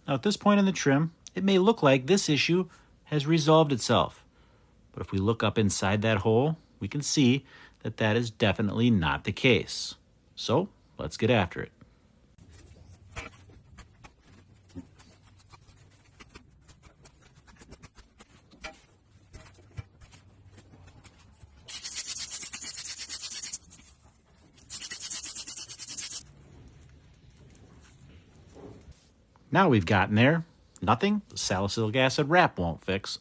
Now at this point in the trim, it may look like this issue has resolved itself. But if we look up inside that hole, we can see that that is definitely not the case. So let's get after it. Now we've gotten there. Nothing the salicylic acid wrap won't fix.